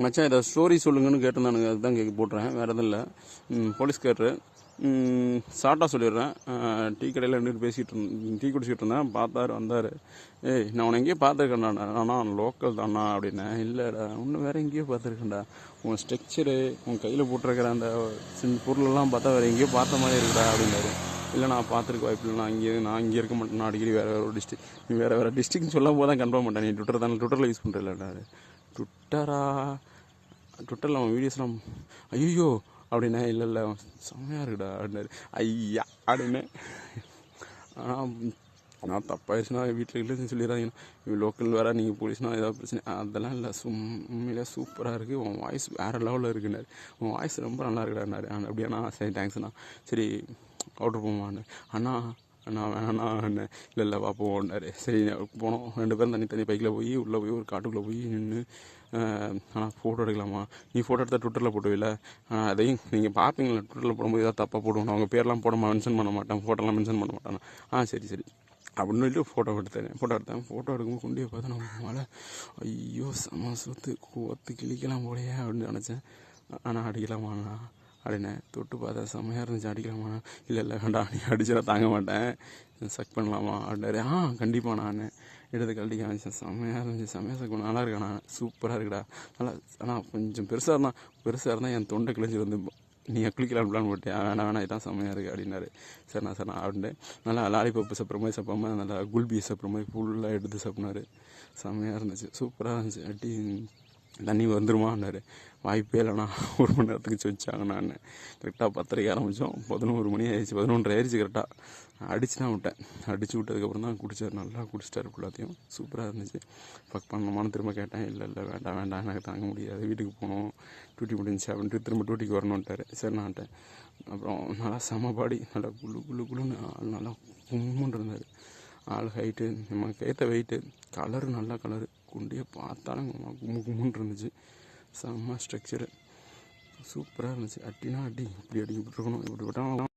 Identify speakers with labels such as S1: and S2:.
S1: மச்சான் ஏதாவது ஸ்டோரி சொல்லுங்கன்னு கேட்டிருந்தானுங்க, அதுதான் போட்டுறேன், வேறு எதுவும் இல்லை. போலீஸ்காரரு ஷார்ட்டாக சொல்லிடுறேன். டீ கடையில் நின்று டீ குடிச்சிட்டு இருந்தேன், பார்த்தாரு, வந்தார். ஏய், நான் உன்னை எங்கேயோ பார்த்துருக்கேன்டா. ஆனால் லோக்கல் தானா அப்படின்னேன். இல்லைடா, இன்னும் வேறு எங்கேயோ பார்த்துருக்கேன்டா. உன் ஸ்ட்ரக்சரு, உன் கையில் போட்டிருக்கிற அந்த பொருளெல்லாம் பார்த்தா வேறு எங்கேயோ பார்த்த மாதிரி இருக்குடா அப்படின்னாரு. இல்லை, நான் பார்த்துருக்க வாய்ப்பு இல்லை, நான் இங்கே இருக்க மாட்டேன், நான் அடிக்கடி வேறு ஒரு டிஸ்ட்ரிக், நீ வேறு டிஸ்ட்ரிக்ட்னு சொல்லும் போது தான் கன்ஃபார்ம் பண்ணேன். நீ ட்விட்டர் தானே, ட்விட்டரில் யூஸ் பண்ணுறேன்டாரு. ட்விட்டரில் அவன் வீடியோஸ்லாம் ஐயோ அப்படின்னா, இல்லை செம்மையாக இருக்குடா அப்படின்னாரு. ஐயா அப்படின்னு. ஆனால் நான் தப்பாயிருச்சுன்னா வீட்டில் இல்லைன்னு சொல்லிடுறாங்கன்னா, இவன் லோக்கல் வேறு, நீங்கள் போலீஸ்னா ஏதாவது பிரச்சனை, அதெல்லாம் இல்லை, உண்மையிலே சூப்பராக இருக்குது, உன் வாய்ஸ் வேறு லெவலில் இருக்குன்னாரு. உன் வாய்ஸ் ரொம்ப நல்லா இருக்குடான்னாரு. அப்படியாண்ணா, சரி தேங்க்ஸ்ண்ணா, சரி அவுட்ரு போமான்னு. அண்ணா வேணாண்ணா என்ன, இல்லை வா போவோன்னாரு. சரி போனோம், 2 பேரும் தனி பைக்கில் போய் உள்ளே போய் ஒரு காட்டுக்குள்ளே போய் நின்று, ஆனால் ஃபோட்டோ எடுக்கலாமா, நீ ஃபோட்டோ எடுத்தால் ட்விட்டரில் போட்டுவில்ல, அதையும் நீங்கள் பார்ப்பீங்களா, ட்விட்டரில் போடும்போது ஏதாவது தப்பாக போடுவோம், அவங்க பேர்லாம் மென்ஷன் பண்ண மாட்டேன், ஃபோட்டோலாம் மென்ஷன் பண்ண மாட்டானா. சரி அப்படின்னு சொல்லிட்டு ஃபோட்டோ எடுத்தேன். ஃபோட்டோ எடுக்கும்போது குண்டியை பார்த்து நம்ம மேலே ஐயோ செம கோத்து கிளிக்கலாம் போலையே அப்படின்னு நினச்சேன். ஆனால் அடிக்கலாமாண்ணா அப்படின்னே. தொட்டு பார்த்தா செம்மையாக இருந்துச்சு. அடிக்கலாமாண்ணா, இல்லை வேண்டாம், நீ அடிச்சா தாங்க மாட்டேன், சக் பண்ணலாமா அப்படின்னாரு. கண்டிப்பாக நான் எடுத்து கழட்டி காமிச்சேன். செம்மையாக இருந்துச்சு, செம்மையாக சக் பண்ண, நல்லா இருக்காண்ணா, சூப்பராக இருக்குடா, நல்லா. ஆனால் கொஞ்சம் பெருசாக இருந்தால் என் தொண்டை கிழிஞ்சி வந்து நீ குளிக்கலாம் பிளான் போட்டியா, வேணாம் இதான் செம்மையாக இருக்குது அப்படின்னாரு. சரிண்ணா அப்படின்ட்டு நல்லா லாலிபப்பு சாப்பிட்ற மாதிரி சாப்பிடாம நல்லா குல்பி சாப்பிட்ற மாதிரி ஃபுல்லாக எடுத்து சாப்பிட்னாரு. செம்மையாக இருந்துச்சு, சூப்பராக இருந்துச்சு. அடி தண்ணி வந்துருமான்னாரு. வாய்ப்பே இல்லைண்ணா, 1 மணி நேரத்துக்கு வச்சாங்கண்ணான்னு. கரெக்டாக 10:30 ஆரம்பித்தோம், 11 மணி ஆயிடுச்சு, 11:30 ஆயிடுச்சு கரெக்டாக. அடிச்சு தான் விட்டேன். அடித்து விட்டதுக்கப்புறம் தான் குடித்தார், நல்லா குடிச்சிட்டாரு ஃபுல்லாத்தையும். சூப்பராக இருந்துச்சு. ஃபக் பண்ணணுமான்னு திரும்ப கேட்டேன். இல்லை வேண்டாம் எனக்கு தாங்க முடியாது, வீட்டுக்கு போகணும், டியூட்டி முடிஞ்சிச்சு அப்படின்ட்டு திரும்ப டியூட்டிக்கு வரணுன்ட்டார். சரிண்ணான்ட்டேன். அப்புறம் நல்லா செம பாடி, நல்லா குளுன்னு ஆள் நல்லா கும்முன்னு இருந்தார். ஆள் ஹைட்டு, நமக்கு ஏற்ற வெயிட்டு, கலரு நல்ல கலரு, குண்டியை பார்த்தாலும் கும்முன்னு இருந்துச்சு. செம்ம ஸ்ட்ரக்சரு, சூப்பராக இருந்துச்சு. அடினா அடி, இப்படி விட்டுருக்கணும், இப்படி விட்டாலும்